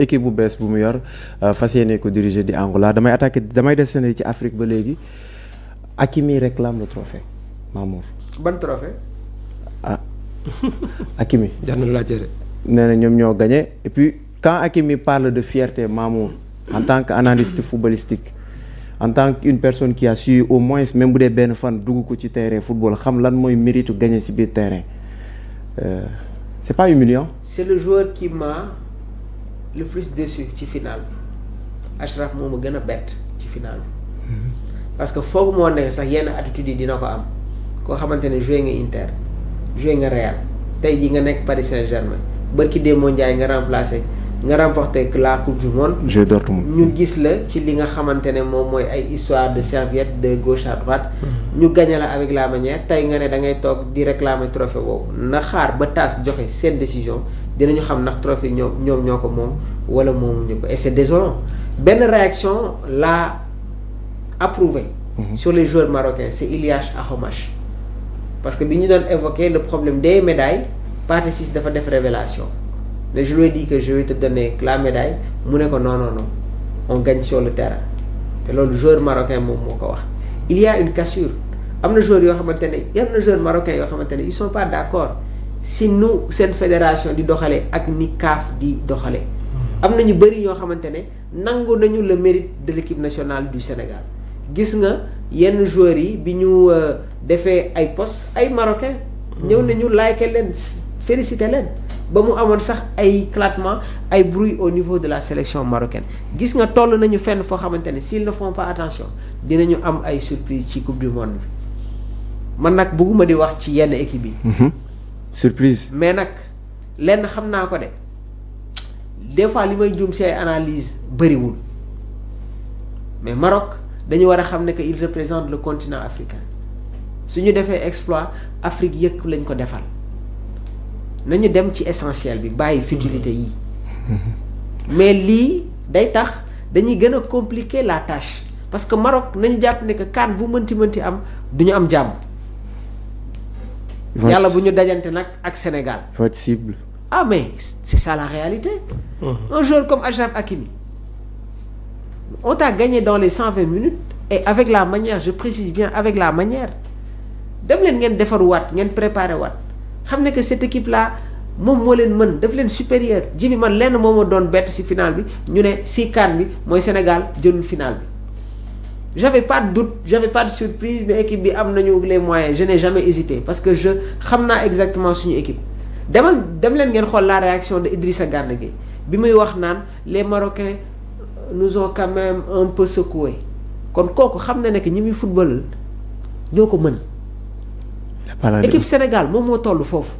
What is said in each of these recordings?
équipe bu bees bu mu yor fas yéene ko diriger di Angola damay desandi ci Afrique ba léegi Hakimi réclame le trophée Mamour. ban trophée. Hakimi. jar na laajte de. nee na ñoom ñoo gagné et puis quand Hakimi parle de fierté Mamour en tant qu'analyste footballistique en tant qu'une personne qui a su au moins même bu dee benn fan dugg ko ci terrain football xam lan mooy mérite gagné ci biir terrain c'est pas humiliant. c'est le joueur qui m'a le plus déçu ci finale bi Achraf moo ma gën a bett ci finale bi parce que foog moo ne sax yenn attitude yi dina ko am koo xamante ne joué nga Inter joué nga Real tey jii nga nekk Paris Saint-Germain bërki Demba Ndiaye nga remporté la coupe du monde. Jeu Dortmund ñu gis la ci li nga xamante ne moom mooy ay histoire de serviette de gauche à droite. ñu gagné la avec la manière tey nga ne da ngay toog di réclamer trophée boobu na xaar ba taas joxe seen décision dinañu xam ndax trophée ñoom ñoo ko moom wala moomuñu ko et c'est désolant benn réaction laa approuvé. Sur les joueurs marocains c'est Ilias Ahomache parce que bi ñu doon évoquer le problème des médailles Pathé Ciss dafa def révélation mais je lui ai dit que je vais te donner la médaille mu ne ko non on gagne sur le terrain te loolu joueur marocain moom moo ko wax. Il y a une cassure am na joueurs yoo xamante ne am na joueurs marocains yoo xamante ne ils sont pas d'accord si nu seen fédération di doxalee ak ni CAF di doxalee. am na ñu bëri yoo xamante ne nangu nañu le mérite de l'équipe nationale du Sénégal gis nga yenn joueurs yi bi ñu defee ay postes ay marocains. ñëw nañu like leen féliciter leen ba mu amoon sax ay éclatement ay bruit au niveau de la sélection marocaine gis nga toll nañu fenn foo xamante ne s'ils ne font pas attention dinañu am ay surprise ci coupe du monde bi man nag bëgguma di wax ci yenn équipe yi. surprise. mais nag lenn xam naa ko de des fois li may juum ci ay analyse bëriwul mais Maroc dañu war a xam ne que il représente le continent africain su ñu defee exploit Afrique yëpp lañ ko defal nañu dem ci essentiel bi bàyyi futilité yi mais lii day tax dañuy gën a compliquer la tâche parce que Maroc nañu jàpp ne que CAN bu mënti am du ñu am jàmm yàlla bu ñu dajante nag ak Sénégal. Votre cible. Ah mais c'est ça la réalité. Un joueur comme Achraf Hakimi on t'a gagné dans les 120 minutes et avec la manière je précise bien avec la manière dem leen ngeen defaruwaat ngeen préparé waat xam ne que cette équipe là moom moo leen mën daf leen supérieur ji bi man lenn moo ma doon bett ci finale bi ñu ne ci CAN bi mooy Sénégal jëlul finale bi j'avais pas de doute j'avais pas de surprise ne équipe bi am nañu les moyens je n'ai jamais hésité parce que je xam naa exactement suñu équipe dem leen ngeen xool la réaction de Idrissa Gana Gueye bi muy wax naan les Marocains nous ont quand même un peu secoué kon kooku xam na ne que ñi muy football ñoo ko mën équipe Sénégal moom moo toll foofu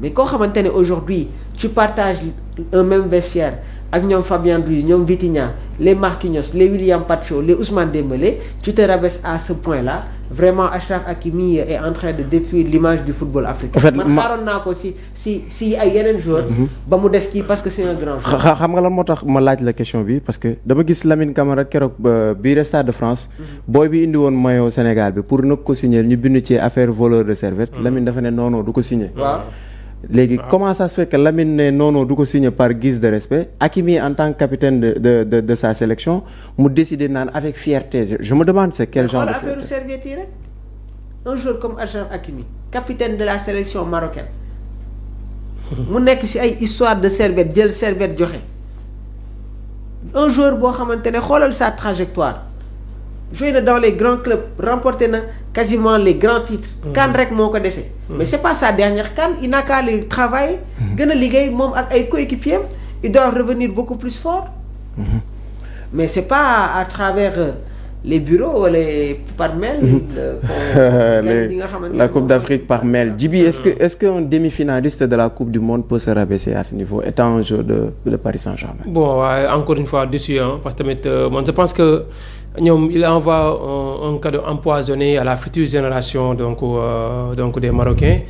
mais koo xamante ne aujourd'hui tu partages un même vestiaire ak ñoom Fabien Ruiz ñoom Vitinha les Marquinhos les William Pacho les Ousmane Dembélé tu te rabaisses à ce point là vraiment Achraf Hakimi est en train de détruire l'image du football africain. man xaaroon naa ko si ay yeneen joueurs. ba mu des kii parce que c'est un grand joueur. xam nga lan moo tax ma laaj la question bi parce que dama gis Lamine Camara keroog biir Stade de France. booy bi indi woon maillot Sénégal bi pour nag ko signer ñu bind ci affaire voleur de serviette. Lamine dafa ne non du ko signer. waaw. léegi comment ça se fait que Lamine ne non du ko signer par guise de respect Hakimi en tant que capitaine de sa sélection mu décider naan avec fierté je me demande c'est quel genre de fierté. affaire serviette yi rek un joueur comme Achraf Hakimi capitaine de la sélection marocaine mu nekk ci ay histoire de serviette jël serviette joxe un joueur boo xamante ne xoolal sa trajectoire joué na dans les grands clubs remporté na quasiment les grands titres. CAN rek moo ko dese. mais c'est pas sa dernière CAN il n'a qu'à aller travailler. gën a liggéey moom ak ay coéquipiers il doit revenir beaucoup plus fort. mais c'est pas à travers les bureaux wala par mail. la Coupe d'Afrique par mail. Djibi est-ce que un demi-finaliste de la Coupe du Monde peut se rabaisser à ce niveau étant un joueur de Paris Saint-Germain. Bon encore une fois déçu parce que tamit man je pense que ñoom il envoie un cadeau empoisonné à la future génération donc des Marocains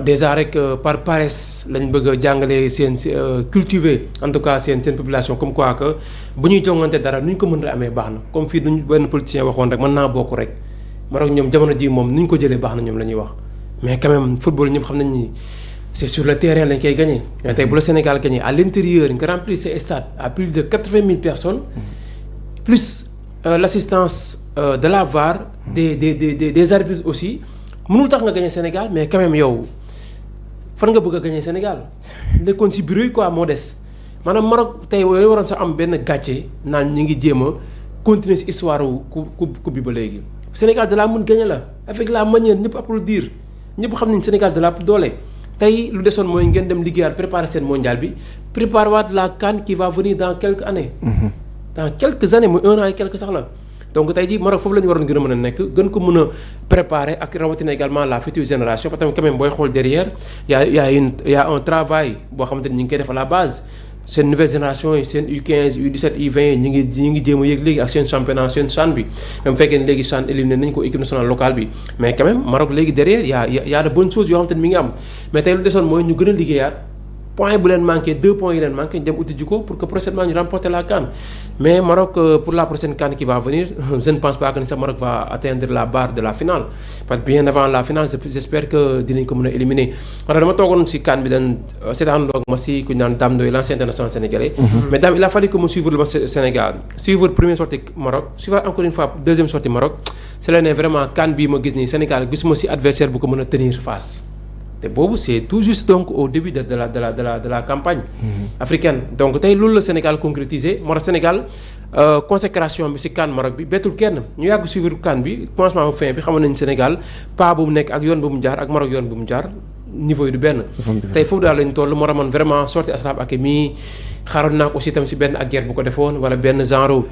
déjà rek par paresse lañ bëgg a jàngale seen cultiver en tout cas seen population comme quoi que bu ñuy jongante dara nu ñu ko mën a amee baax na comme fii duñ benn politicien waxoon rek mën naa bokk rek Maroc ñoom jamono ji moom nu ñu ko jëlee baax na ñoom la ñuy wax mais quand même football ñëpp xam nañ ni c'est sur le terrain lañ koy gagné. mais tey bu le Sénégal gagné à l'intérieur nga remplir ces stades à plus de 80 000 personnes. plus l'assistance de la VAR des arbitres aussi mënul tax nga gagné Sénégal mais quand même yow fan nga bëgg a gagné Sénégal nekkoon ci bruit quoi moo des maanaam Maroc tey yooyu waroon sax am benn gàcce naan ñu ngi jéem a continuer ci histoire wu coupe bi ba léegi. Sénégal de la mën gagné la avec la manière ñëpp applaudir ñëpp xam nañ Sénégal de la doole tey lu desoon mooy ngeen dem liggéeyaat préparer seen mondial bi préparer waat la CAN qui va venir dans quelques années. dans quelques années muy 1 an et quelques sax la donc tey jii Maroc foofu la ñu waroon gën a mën a nekk gën ko mën a préparer ak rawatina également la future génération parce que quand même booy xool derrière y a un travail boo xamante ni ñu ngi koy def à la base seen nouvelle génération yi seen U15 U17 U20 ñu ngi jéem a yéeg léegi ak seen championnat seen CHAN bi même fekkee ne léegi CHAN éliminé nañ ko équipe nationale locale bi mais quand même Maroc léegi derrière y a de bonnes choses yoo xamante ni mi ngi am mais tey lu desoon mooy ñu gën a liggéeyaat point bu leen manqué 2 points yi leen manqué ñu dem uti ji ko pour que prochainement ñu remporter la CAN mais Maroc pour la prochaine CAN qui va venir je ne pense pas que Maroc va atteindre la barre de la finale parce que bien avant la finale j'espère que dinañ ko mën a éliminer wala dama toogoon si CAN bi dañ seetaan loog ma si ku ñu naan Dame Ndoye l'ancien international sénégalais mais Dame il a fallu que mu suivre le match Sénégal suivre première sortie Maroc suivre encore une fois deuxième sortie Maroc c'est là ne vraiment CAN bii ma gis nii Sénégal gisuma si adversaire bu ko mën a tenir face te boobu c'est tout juste donc au début de la campagne africaine donc tey loolu la Sénégal concrétisé moo tax Sénégal consécration bi ci CAN Maroc bi bettul kenn ñu yàgg suivre CAN bi commencement ba fin bi xamoon nañu Sénégal pas bu mu nekk ak yoon bu mu jaar ak Maroc yoon bu mu jaar niveau yi du benn tey foofu daal lañu toll moo tax man vraiment sorti Achraf Hakimi xaaroon naa ko aussi tam ci benn ak guerre bu ko defoon wala benn genre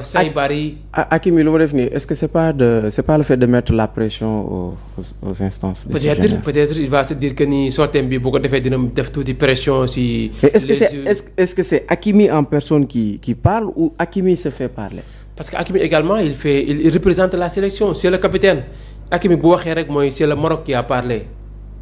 Saybari Hakimi lu ma def nii est-ce que c'est pas le fait de mettre la pression aux instances décisionnelles peut-être il va se dire que ni sortem bi bu ko defee dina def tuuti pression ci est-ce que c'est Hakimi en personne qui parle ou Hakimi se fait parler parce que Hakimi également il représente la sélection c'est le capitaine Hakimi bu waxee rek mooy c'est le Maroc qui a parlé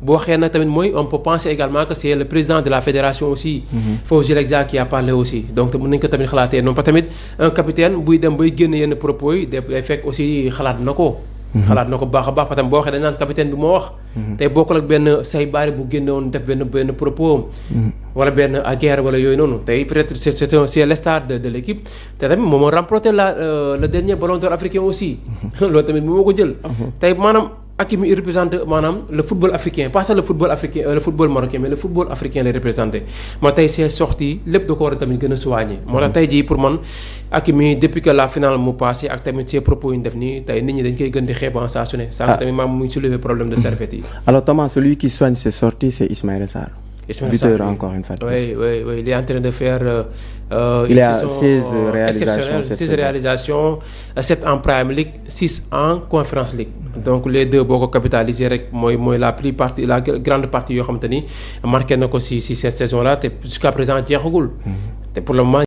boo waxee nag tamit mooy on peut penser également que c'est le président de la fédération aussi Fawzi Legza qui a parlé aussi donc mën nañ ko tamit xalaatee noonu parce que tamit un capitaine buy dem bay génn yenn propos yi day fekk aussi xalaat na ko baax a baax parce que boo waxee dañ naan capitaine bi moo wax tey bokkul ak benn Saybari bu génnoon def benn propos wala benn guerre wala yooyu noonu tey peut-être c'est le star de l'équipe te tamit moom moo remporté le dernier ballon d'or africain aussi loolu tamit moo ko jël tey maanaam Hakimi il représente maanaam le football africain pas ça le football africain le football marocain mais le football africain lay représenté moo tey c'est sorti lépp da ko war a tamit gën a soigné moo tax tey jii pour man Hakimi depuis que la finale mu passé ak tamit ses propos yu ñu def nii tey nit ñi dañ koy gën di xeeban saa su ne sànq tamit maam muy soulever problème de serviette yi alors Thomas celui qui soigne ses sorties c'est Ismaïla Sarr buteur encore une fois. Oui, il est en train de faire il a 16 réalisations 6 réalisations 7 en Premier League 6 en Conference League donc les deux boo ko capitaliser rek mooy la grande partie yoo xamante ni marqué na ko ci cette saison là te jusqu'à présent jeexagul te pour le moment